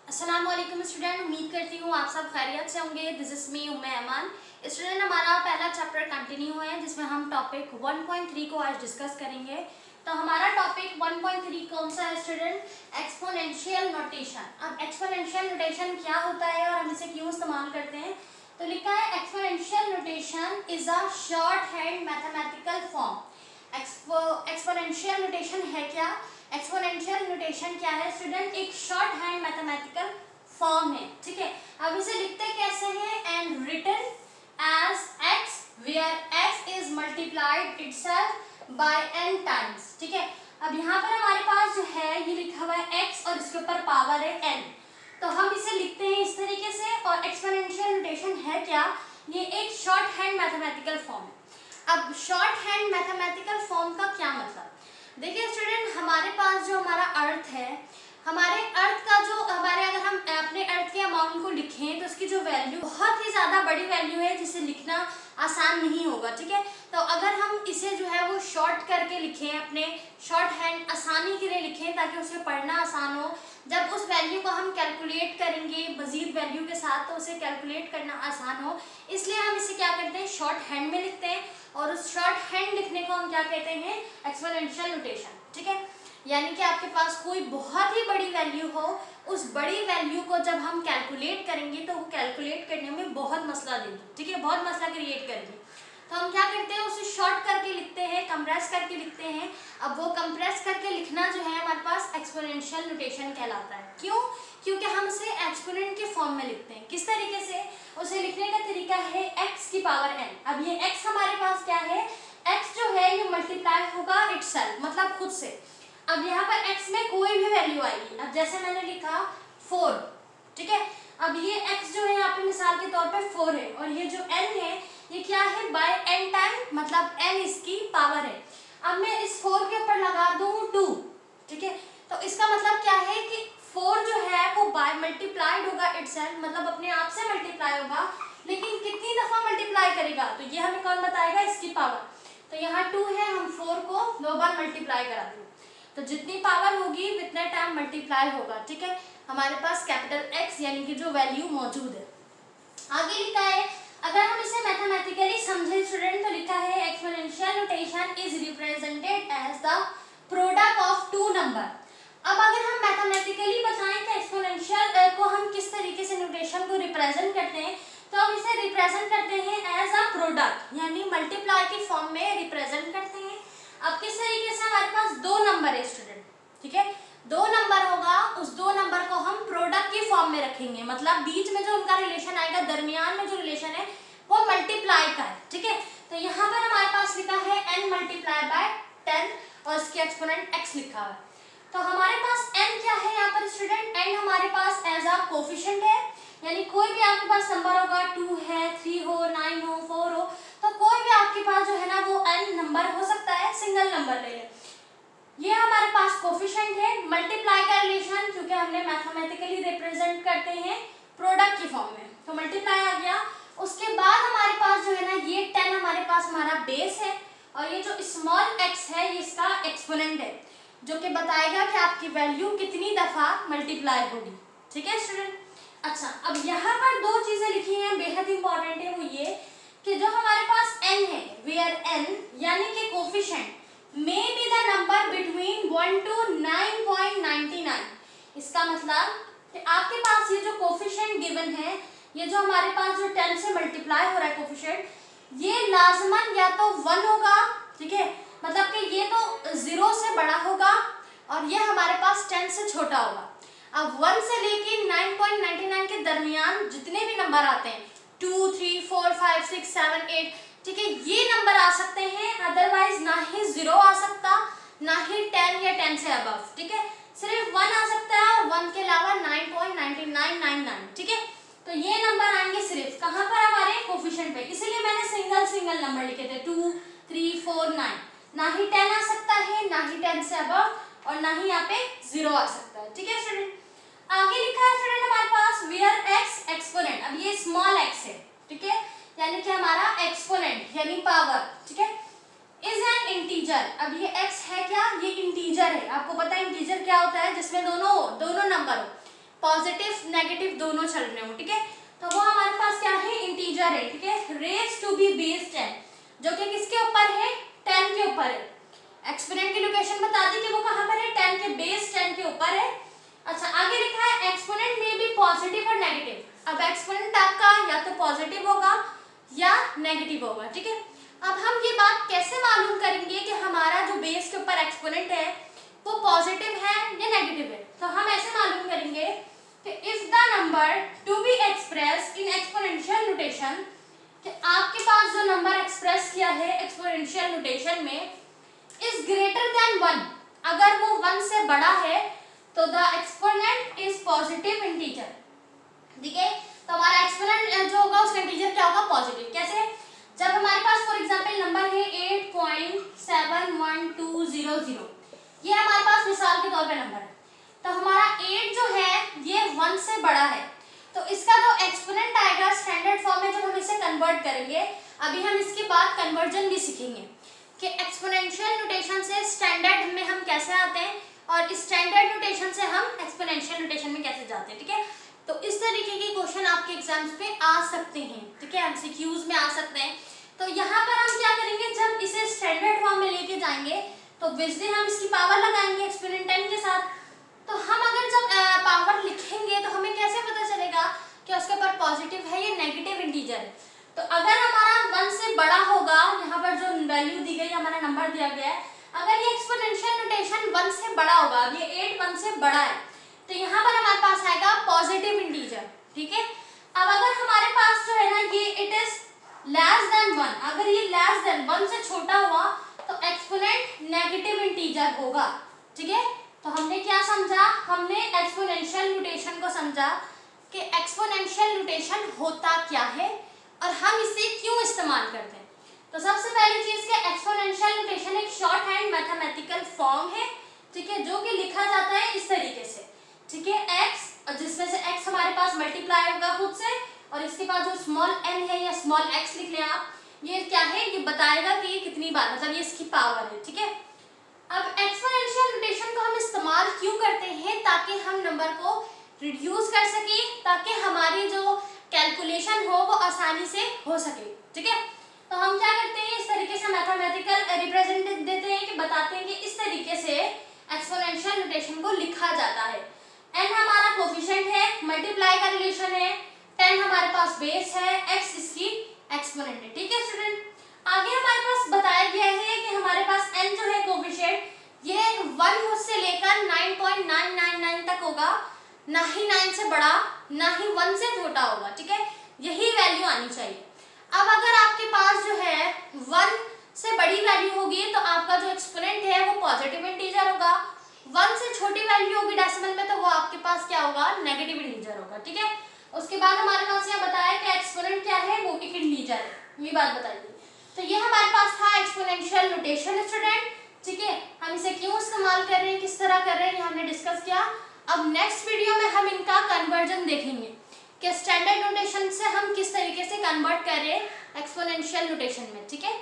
अस्सलाम वालेकुम स्टूडेंट, उम्मीद करती हूँ आप सब खैरियत से होंगे। This is me Umme ऐमान। Student, हमारा पहला चैप्टर कंटिन्यू है जिसमें हम टॉपिक 1.3 को आज डिस्कस करेंगे। तो हमारा टॉपिक 1.3 कौन सा है स्टूडेंट? Exponential notation. अब एक्सपोनेंशियल नोटेशन क्या होता है और हम इसे क्यों इस्तेमाल करते हैं? तो लिखा है exponential notation is a short hand mathematical form. Exponential notation है क्या? एक्सपोनेंशियल नोटेशन क्या है स्टूडेंट? एक शॉर्ट हैंड मैथमेटिकल फॉर्म है। ठीक है, अब इसे लिखते कैसे हैं? And written as x where x is multiplied itself by n times. ठीक है, अब यहाँ पर हमारे पास जो है ये लिखा हुआ है x और इसके ऊपर पावर है n, तो हम इसे लिखते हैं इस तरीके से। और एक्सपोनेंशियल नोटेशन है क्या? ये एक शॉर्ट हैंड मैथमेटिकल फॉर्म है। अब शॉर्ट हैंड मैथमेटिकल फॉर्म का क्या मतलब? देखिए स्टूडेंट, हमारे पास जो हमारा अर्थ है, हमारे अर्थ का जो अगर हम अपने अर्थ के अमाउंट को लिखें तो उसकी जो वैल्यू बहुत ही ज़्यादा बड़ी वैल्यू है जिसे लिखना आसान नहीं होगा। ठीक है, तो अगर हम इसे जो है वो शॉर्ट करके लिखें, अपने शॉर्ट हैंड आसानी के लिए लिखें ताकि उसे पढ़ना आसान हो, जब उस वैल्यू को हम कैलकुलेट करेंगे मजीद वैल्यू के साथ तो उसे कैलकुलेट करना आसान हो, इसलिए हम इसे क्या करते हैं? शॉर्ट हैंड में लिखते हैं। और उस शॉर्ट हैंड लिखने को हम क्या कहते हैं? Exponential notation. ठीक है, यानी कि आपके पास कोई बहुत ही बड़ी वैल्यू हो, उस बड़ी वैल्यू को जब हम कैलकुलेट करेंगे तो वो कैलकुलेट करने में बहुत मसला देंगे। ठीक है, बहुत मसला क्रिएट करेंगे, तो हम क्या करते हैं? उसे शॉर्ट करके लिखते हैं, कंप्रेस करके लिखते हैं। अब वो कंप्रेस करके लिखना जो है हमारे पास एक्सपोनेंशियल नोटेशन कहलाता है। क्यों? क्योंकि हम उसे एक्सपोनेंट के फॉर्म में लिखते हैं। किस तरीके से? उसे लिखने का तरीका है x की पावर n। अब ये x हमारे पास क्या है? x जो है ये मल्टीप्लाई होगा इटसेल्फ, मतलब खुद से। अब यहाँ पर x में कोई भी वैल्यू आएगी। अब जैसे मैंने लिखा 4, ठीक है, अब ये x जो है यहाँ पे मिसाल के तौर पे 4 है और ये जो n है ये क्या है? बाय n टाइम, मतलब n इसकी पावर है। अब मैं इस 4 के ऊपर लगा दूं 2, ठीक है, तो इसका मतलब क्या है कि 4 जो है वो बाय मल्टीप्लाइड होगा इटसेल्फ, मतलब अपने आप से मल्टीप्लाई होगा, लेकिन कितनी दफा मल्टीप्लाई करेगा तो ये हमें कौन बताएगा? इसकी पावर। तो यहाँ 2 है, हम 4 को 2 बार मल्टीप्लाई करा देंगे तो जितनी पावर होगी उतने टाइम मल्टीप्लाई होगा। ठीक है, हमारे पास कैपिटल X यानी कि जो वैल्यू मौजूद है। आगे लिखा है, अगर हम इसे मैथमेटिकली समझे स्टूडेंट तो लिखा है exponential notation is represented as the product of two number. अब अगर हम मैथमेटिकली बताएं तो एक्सपोनेंशियल को हम किस तरीके से नोटेशन को रिप्रेजेंट करते हैं, तो हम इसे रिप्रेजेंट करते हैं एज अ प्रोडक्ट, यानी मल्टीप्लाई की फॉर्म में रिप्रेजेंट करते हैं। अब किस तरीके से? हमारे पास 2 नंबर है स्टूडेंट, ठीक है, 2 नंबर होगा, उस 2 नंबर को हम प्रोडक्ट की फॉर्म में रखेंगे, मतलब बीच में जो उनका रिलेशन आएगा, दरमियान में जो रिलेशन है वो मल्टीप्लाई का है। ठीक है, तो यहाँ पर हमारे पास लिखा है n मल्टीप्लाई बाय 10 और इसके एक्सपोनेंट x लिखा है। तो हमारे पास n क्या है यहाँ पर स्टूडेंट? n हमारे पास एज अ कोफिशिएंट है, यानी कोई भी आपके पास नंबर होगा, 2 है, 3 हो, 9 हो, 4 हो, तो कोई भी आपके पास जो है ना वो n नंबर हो सकता है, सिंगल नंबर ले लें। ये हमारे पास कोफिशिएंट है। मल्टीप्लाई का रिलेशन क्योंकि हमने मैथमेटिकली रिप्रेजेंट करते हैं प्रोडक्ट की फॉर्म में, तो मल्टीप्लाई आ गया। उसके बाद हमारे पास जो है ना ये 10 हमारे पास हमारा बेस है और ये जो स्मॉल x है ये इसका एक्सपोनेंट है जो कि बताएगा कि आपकी वैल्यू कितनी दफा मल्टीप्लाई होगी। ठीक है स्टूडेंट, अच्छा, अब यहाँ पर 2 चीजें लिखी हैं बेहद इंपॉर्टेंट है, वो ये कि जो हमारे पास n है, वेयर n यानी कि coefficient may be the number between 1 to 9.99। इसका मतलब कि आपके पास ये जो कोफिशिएंट गिवन है, ये जो हमारे पास जो 10 से मल्टीप्लाई हो रहा है कोफिशिएंट, ये लाजमन या तो 1 होगा, ठीक है, मतलब कि ये तो 0 से बड़ा होगा और ये हमारे पास 10 से छोटा होगा। अब 1 से लेके 9.99 के दरमियान जितने भी नंबर आते हैं, 2, 3, 4, 5, 6, 7, 8, ठीक है, ये नंबर आ सकते हैं, अदरवाइज ना ही 0 आ सकता, ना ही 10 या 10 से अबव। ठीक है, सिर्फ 1 आ सकता है और 1 के अलावा 9.9999। ठीक है, तो ये नंबर आएंगे सिर्फ कहाँ पर? हमारे कोफिशिएंट पे, इसीलिए मैंने सिंगल नंबर लिखे थे, 2, 3, 4, 9। ना ही 10 आ सकता है, ना ही 10 से अबव और ना ही यहाँ पे 0 आ सकता है। ठीक है स्टूडेंट, आगे लिखा है स्टूडेंट हमारे पास वेयर x एक्सपोनेंट। अब ये स्मॉल x है, ठीक है, यानी कि हमारा एक्सपोनेंट यानी पावर, ठीक है, इज एन इंटीजर। अब ये x है क्या? ये इंटीजर है। आपको पता है इंटीजर क्या होता है? जिसमें दोनों नंबर हो, पॉजिटिव नेगेटिव दोनों चल रहे हो, ठीक है। तो वो हमारे पास क्या है, इंटीजर है, ठीक है, रेज टू बी बेस 10, जो कि किसके ऊपर है, 10 के ऊपर है। एक्सपोनेंट की लोकेशन बता दी कि वो कहाँ पर है, 10 के बेस 10 के ऊपर है। अच्छा, आगे लिखा है एक्सपोनेंट में भी पॉजिटिव और नेगेटिव। अब एक्सपोनेंट आपका या तो पॉजिटिव होगा या नेगेटिव होगा, ठीक है। अब हम ये बात कैसे मालूम करेंगे कि हमारा जो बेस के ऊपर एक्सपोनेंट है वो पॉजिटिव है या नेगेटिव है? तो हम ऐसे मालूम करेंगे कि if the number to be express in exponential notation, कि आपके पास जो नंबर एक्सप्रेस किया है एक्सपोनेंशियल नोटेशन में इज ग्रेटर देन 1, अगर वो 1 से बड़ा है तो the exponent is positive integer, ठीक है। तो हमारा एक्सपोनेंट जो होगा उसका इंटीजर क्या होगा, पॉजिटिव। कैसे? जब हमारे पास फॉर एग्जांपल नंबर है 8.71200, ये हमारे पास मिसाल के तौर पे नंबर है, तो हमारा 8 जो है ये 1 से बड़ा है, तो इसका जो एक्सपोनेंट आएगा स्टैंडर्ड फॉर्म में जब हम इसे कन्वर्ट करेंगे, अभी हम इसके बाद कन्वर्जन भी सीखेंगे कि एक्सपोनेंशियल नोटेशन से स्टैंडर्ड में हम कैसे आते हैं और स्टैंडर्ड नोटेशन से हम एक्सपोनेंशियल नोटेशन में कैसे जाते हैं, ठीक है। तो इस तरीके के क्वेश्चन आपके एग्जाम्स पे आ सकते हैं, ठीक है, एमसीक्यूज में आ सकते हैं। तो यहाँ पर हम क्या करेंगे, जब इसे स्टैंडर्ड फॉर्म में लेके जाएंगे तो ऑब्वियसली हम इसकी पावर लगाएंगे एक्सपोनेंट 10 के साथ। तो हम अगर जब पावर लिखेंगे तो हमें कैसे पता चलेगा कि उसके ऊपर पॉजिटिव है या नेगेटिव इंटीजर है? तो अगर हमारा 1 से बड़ा होगा, यहाँ पर जो वैल्यू दी गई, हमारा नंबर दिया गया है, अगर ये एक्सपोनेंशियल नोटेशन 1 से बड़ा होगा, ये 8 1 से बड़ा है, तो यहाँ पर हमारे पास आएगा पॉजिटिव इंटीजर, ठीक है। अब अगर हमारे पास जो है ना ये इट इज लेस देन 1, अगर ये लेस देन 1 से छोटा हुआ तो एक्सपोनेंट नेगेटिव इंटीजर होगा, ठीक है। तो हमने क्या समझा, हमने एक्सपोनेंशियल नोटेशन को समझा कि एक्सपोनेंशियल नोटेशन होता क्या है और हम इसे क्यों इस्तेमाल करते हैं। तो सबसे पहली चीज कि एक्सपोनेंशियल नोटेशन एक शॉर्ट हैंड मैथमेटिकल फॉर्म है, ठीक है, जो कि लिखा जाता है इस तरीके से, ठीक है, x, जिसमें से x हमारे पास मल्टीप्लाई होगा खुद से, और इसके बाद जो स्मॉल n है या स्मॉल x लिख लें आप, ये क्या है, ये बताएगा कि ये कितनी बार, मतलब ये इसकी पावर है, ठीक है। अब एक्सपोनेंशियल नोटेशन को हम इस्तेमाल क्यों करते हैं, ताकि हम नंबर को रिड्यूस कर सके, ताकि हमारी जो कैलकुलेशन हो वो आसानी से हो सके, ठीक है। तो हम क्या करते हैं, इस तरीके से मैथमेटिकल रिप्रेजेंट देते हैं कि बताते हैं कि इस तरीके से एक्सपोनेंशियल नोटेशन को लिखा जाता है। n हमारा कोफिशिएंट है, मल्टीप्लाई का रिलेशन है, 10 हमारे पास बेस है, x इसकी एक्सपोनेंट है, ठीक है स्टूडेंट। आगे हमारे पास बताया गया है कि हमारे पास n जो है कोफिशिएंट, ये 1 से लेकर 9.999 तक होगा, ना ही 9 से बड़ा ना ही 1 से छोटा होगा, ठीक है, यही वैल्यू आनी चाहिए। अब अगर आपके पास जो है 1 से बड़ी वैल्यू होगी तो आपका जो एक्सपोनेंट है वो पॉजिटिव इंटीजर होगा, 1 से छोटी वैल्यू होगी डेसिमल में तो वो आपके पास क्या होगा, नेगेटिव इंटीजर होगा, ठीक है। उसके बाद हमारे पास यहाँ बताया कि एक्सपोनेंट क्या है, वो एक इंटीजर है, ये बात बताइए। तो ये हमारे पास था एक्सपोनेंशियल नोटेशन स्टूडेंट, ठीक है। हम इसे क्यों इस्तेमाल कर रहे हैं, किस तरह कर रहे हैं, ये हमने डिस्कस किया। अब नेक्स्ट वीडियो में हम इनका कन्वर्जन देखेंगे कि स्टैंडर्ड नोटेशन से हम किस तरीके से कन्वर्ट कर रहे हैं एक्सपोनेंशियल नोटेशन में, ठीक है।